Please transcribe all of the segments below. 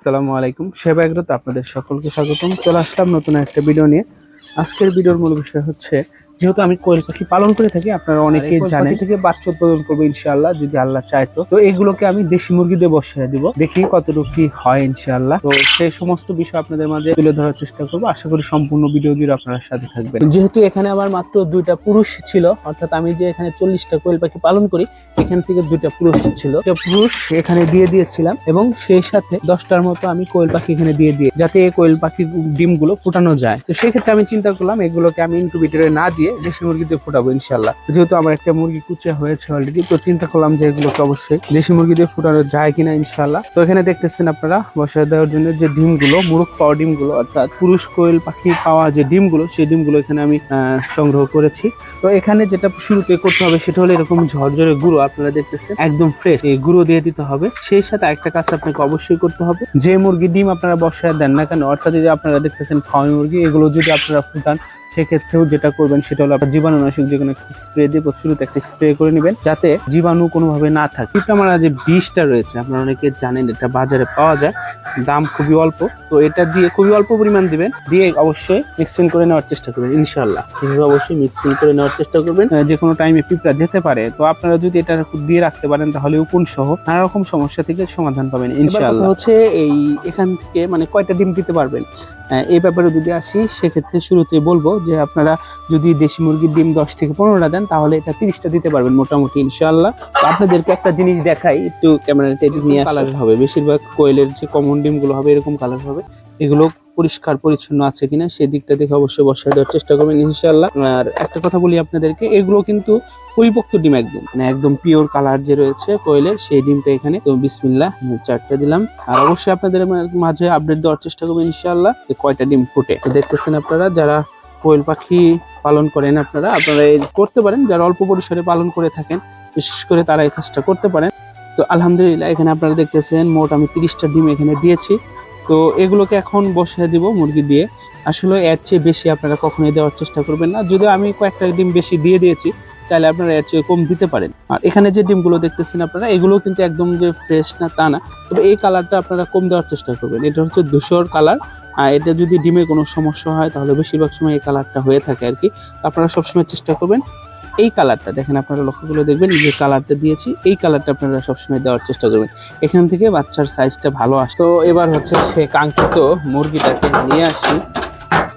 আসসালামু আলাইকুম। সেবা এগ্রোতে আপনাদের সকলকে স্বাগতম। চলে আসলাম নতুন একটা ভিডিও নিয়ে। আজকের ভিডিওর মূল বিষয় হচ্ছে, যেহেতু আমি কোয়েল পাখি পালন করে থাকি, আপনারা অনেকেই জানেন, থেকে বাচ্চা উৎপাদন করবো ইনশাআল্লাহ, যদি আল্লাহ চায়। তো এগুলোকে আমি দেশি মুরগি দিয়ে বসিয়ে দিব, দেখি কতটুকু কি হয় ইনশাআল্লাহ। তো সেই সমস্ত বিষয় আপনাদের মাঝে তুলে ধরার চেষ্টা করবো। আশা করি সম্পূর্ণ ভিডিও জুড়ে আপনারা সাথে থাকবেন। যেহেতু এখানে আমার মাত্র 2টা পুরুষ ছিল, অর্থাৎ আমি যে এখানে 40টা কোয়েল পাখি পালন করি, এখান থেকে 2টা পুরুষ ছিল। পুরুষ এখানে দিয়ে দিয়েছিলাম এবং সেই সাথে 10টার মতো আমি কোয়েল পাখি এখানে দিয়ে যাতে এই কোয়েল পাখির ডিমগুলো ফুটানো যায়। তো সেক্ষেত্রে আমি চিন্তা করলাম এগুলোকে আমি ইনকিউবেটরে না দিয়ে দেশি মুরগিতে ফুটাবো ইনশাল্লাহ। যেহেতু আমার একটা মুরগি কুচা হয়েছে অলরেডি, তো চিন্তা করলাম যে এগুলোকে অবশ্যই দেশি মুরগি দিয়ে ফুটানো যায় কিনা ইনশাল্লাহ। তো এখানে দেখতেছেন আপনারা বসায় দেওয়ার জন্য যে ডিমগুলো, মুরগ পাওয়া ডিমগুলো, অর্থাৎ পুরুষ কোয়েল পাখি পাওয়া যে ডিমগুলো, সেই ডিমগুলো এখানে আমি সংগ্রহ করেছি। তো এখানে যেটা শুরুতে করতে হবে সেটা হলো এরকম ঝরঝরে গুঁড়ো, আপনারা দেখতেছেন একদম ফ্রেশ, এই গুঁড়ো দিয়ে দিতে হবে। সেই সাথে একটা কাজ আপনাকে অবশ্যই করতে হবে, যে মুরগি ডিম আপনারা বসায় দেন না কেন, অর্থাৎ যে আপনারা দেখতেছেন ফার্মি মুরগি, এগুলো যদি আপনারা ফুটান, সেক্ষেত্রেও যেটা করবেন সেটা হলো আপনার জীবাণুনাশক যে কোনো একটা স্প্রে দিয়ে শুরুতে একটা স্প্রে করে নেবেন, যাতে জীবাণু কোনোভাবে না থাকে। পিঁপড়ামারা যে বিষটা রয়েছে, আপনারা অনেকে জানেন, এটা বাজারে পাওয়া যায়, দাম খুবই অল্প। তো এটা দিয়ে খুবই অল্প পরিমাণ দিবেন, দিয়ে অবশ্যই মিক্সিং করে নেওয়ার চেষ্টা করবেন ইনশাল্লাহ। অবশ্যই মিক্সিং করে নেওয়ার চেষ্টা করবেন, যে কোনো টাইমে পিঁপড়া যেতে পারে। তো আপনারা যদি এটা দিয়ে রাখতে পারেন, তাহলে উকুন সহ নানা রকম সমস্যা থেকে সমাধান পাবেন ইনশাআল্লাহ। হচ্ছে এই এখান থেকে মানে কয়টা ডিম দিতে পারবেন এই ব্যাপারে যদি আসি, সেক্ষেত্রে শুরুতে বলবো যে আপনারা যদি দেশি মুরগির ডিম 10 থেকে 15টা দেন, তাহলে এটা 30টা দিতে পারবেন মোটামুটি ইনশাআল্লাহ। তো আপনাদেরকে একটা জিনিস দেখাই, একটু ক্যামেরাটা এদিক নিয়ে কালার হবে, বেশিরভাগ কোয়েলের যে কমন ডিমগুলো হবে এরকম কালার হবে। এগুলো পরিষ্কার পরিচ্ছন্ন আছে কিনা সেদিকটা দেখে অবশ্যই বসায় দেওয়ার চেষ্টা করবেন ইনশাআল্লাহ। আর একটা কথা বলি আপনাদেরকে, এগুলো কিন্তু পরিপক্ত ডিম, একদম মানে একদম পিওর কালার যে রয়েছে কোয়েলের, সেই ডিমটা এখানে। তো বিসমিল্লাহ 4টা দিলাম। আর অবশ্যই আপনাদের মাঝে আপডেট দেওয়ার চেষ্টা করবেন ইনশাআল্লাহ যে কয়টা ডিম ফুটে। দেখতেছেন আপনারা যারা কোয়েল পাখি পালন করেন, আপনারা করতে পারেন, যারা অল্প পরিসরে পালন করে থাকেন বিশেষ করে তারা এই কাজটা করতে পারেন। তো আলহামদুলিল্লাহ এখানে আপনারা দেখতেছেন মোট আমি 30টা ডিম এখানে দিয়েছি। তো এগুলোকে এখন বসিয়ে দিব মুরগি দিয়ে। আসলে এর চেয়ে বেশি আপনারা কখনোই দেওয়ার চেষ্টা করবেন না। যদিও আমি কয়েকটা ডিম বেশি দিয়ে দিয়েছি, চাইলে আপনারা এর চেয়ে কম দিতে পারেন। আর এখানে যে ডিমগুলো দেখতেছেন আপনারা, এগুলো কিন্তু একদম যে ফ্রেশ না তা না, তবে এই কালারটা আপনারা কম দেওয়ার চেষ্টা করবেন। এটা হচ্ছে ধূসর কালার, আর এটা যদি ডিমে কোনো সমস্যা হয় তাহলে বেশিরভাগ সময় এই কালারটা হয়ে থাকে আর কি। আপনারা সবসময় চেষ্টা করবেন এই কালারটা, দেখেন আপনারা লক্ষ্য করে দেখবেন যে কালারটা দিয়েছি, এই কালারটা আপনারা সবসময় দেওয়ার চেষ্টা করবেন। এখান থেকে বাচ্চার সাইজটা ভালো আসে। তো এবার হচ্ছে সে কাঙ্ক্ষিত মুরগিটাকে নিয়ে আসি,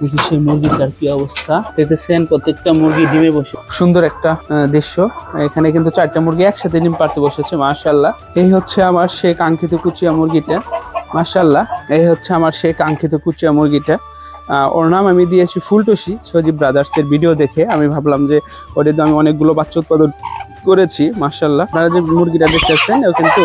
দেখি সেই মুরগিটার কি অবস্থা। দেখতেছেন প্রত্যেকটা মুরগি ডিমে বসে, সুন্দর একটা দৃশ্য। এখানে কিন্তু 4টা মুরগি একসাথে ডিম পাড়তে বসেছে, মাশাআল্লাহ। এই হচ্ছে আমার সে কাঙ্ক্ষিত কুচিয়া মুরগিটা, মাশাআল্লাহ। এই হচ্ছে আমার সে কাঙ্ক্ষিত কুচিয়া মুরগিটা। ওর নাম আমি দিয়েছি ফুলটুসি। সজীব ব্রাদার্সের ভিডিও দেখে আমি ভাবলাম যে ওটা আমি অনেকগুলো বাচ্চা উৎপাদন করেছি, মাশাআল্লাহ। আপনারা যে মুরগিটা দেখতেছেন ও কিন্তু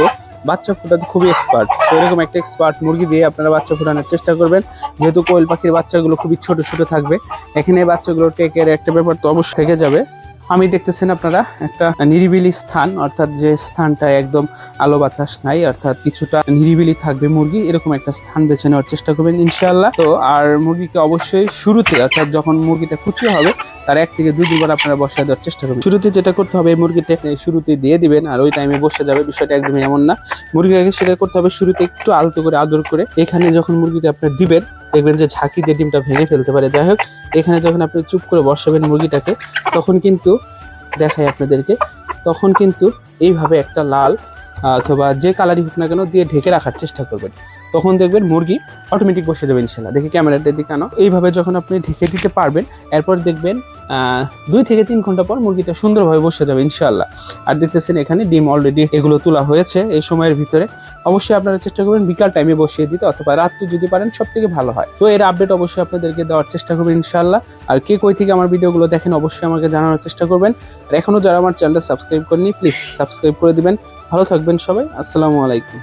বাচ্চা ফোটাতে খুবই এক্সপার্ট। তো এরকম একটা এক্সপার্ট মুরগি দিয়ে আপনারা বাচ্চা ফোটানোর চেষ্টা করবেন, যেহেতু কোয়েল পাখির বাচ্চাগুলো খুবই ছোট ছোট থাকবে। এখানে বাচ্চাগুলো টেকের একটা ব্যাপার তো অবশ্যই থেকে যাবে। আমি দেখতেছেন আপনারা একটা নিরিবিলি স্থান, অর্থাৎ যে স্থানটা একদম আলো বাতাস নাই, অর্থাৎ কিছুটা নিরিবিলি থাকবে মুরগি, এরকম একটা স্থান বেছে নেওয়ার চেষ্টা করবেন ইনশাআল্লাহ। তো আর মুরগিকে অবশ্যই শুরুতে, অর্থাৎ যখন মুরগিটা কুচি হবে তার 1 থেকে 2 বার আপনারা বসায় দেওয়ার চেষ্টা করবেন। শুরুতে যেটা করতে হবে, এই মুরগিটা শুরুতে দিয়ে দিবেন আর ওই টাইমে বসে যাবে, বিষয়টা একদমই এমন না। মুরগিটাকে সেটা করতে হবে শুরুতে একটু আলতো করে আদর করে। এখানে যখন মুরগিটা আপনার দিবেন, দেখবেন যে ঝাঁকি দিয়ে ডিমটা ভেঙে ফেলতে পারে। যাই হোক, এখানে যখন আপনি চুপ করে বসাবেন মুরগিটাকে, তখন কিন্তু দেখাই আপনাদেরকে, তখন কিন্তু এইভাবে একটা লাল অথবা যে কালারই হোক না কেন দিয়ে ঢেকে রাখার চেষ্টা করবেন। তখন দেখবেন মুরগি অটোমেটিক বসে যাবে ইনশাআল্লাহ। দেখি ক্যামেরাটার দিকে আনো। এইভাবে যখন আপনি ঢেকে দিতে পারবেন, এরপর দেখবেন 2 থেকে 3 ঘন্টা পর মুরগিটা সুন্দরভাবে বসে যাবে ইনশাআল্লাহ। আর দেখতেছেন এখানে ডিম অলরেডি এগুলো তোলা হয়েছে এই সময়ের ভিতরে। অবশ্যই আপনারা চেষ্টা করবেন বিকাল টাইমে বসিয়ে দিতে, অথবা রাত্রে যদি পারেন সব থেকে ভালো হয়। তো এর আপডেট অবশ্যই আপনাদেরকে দেওয়ার চেষ্টা করবেন ইনশাআল্লাহ। আর কে কই থেকে আমার ভিডিওগুলো দেখেন অবশ্যই আমাকে জানানোর চেষ্টা করবেন। আর এখনো যারা আমার চ্যানেলটা সাবস্ক্রাইব করেনি, প্লিজ সাবস্ক্রাইব করে দিবেন। ভালো থাকবেন সবাই, আসসালামু আলাইকুম।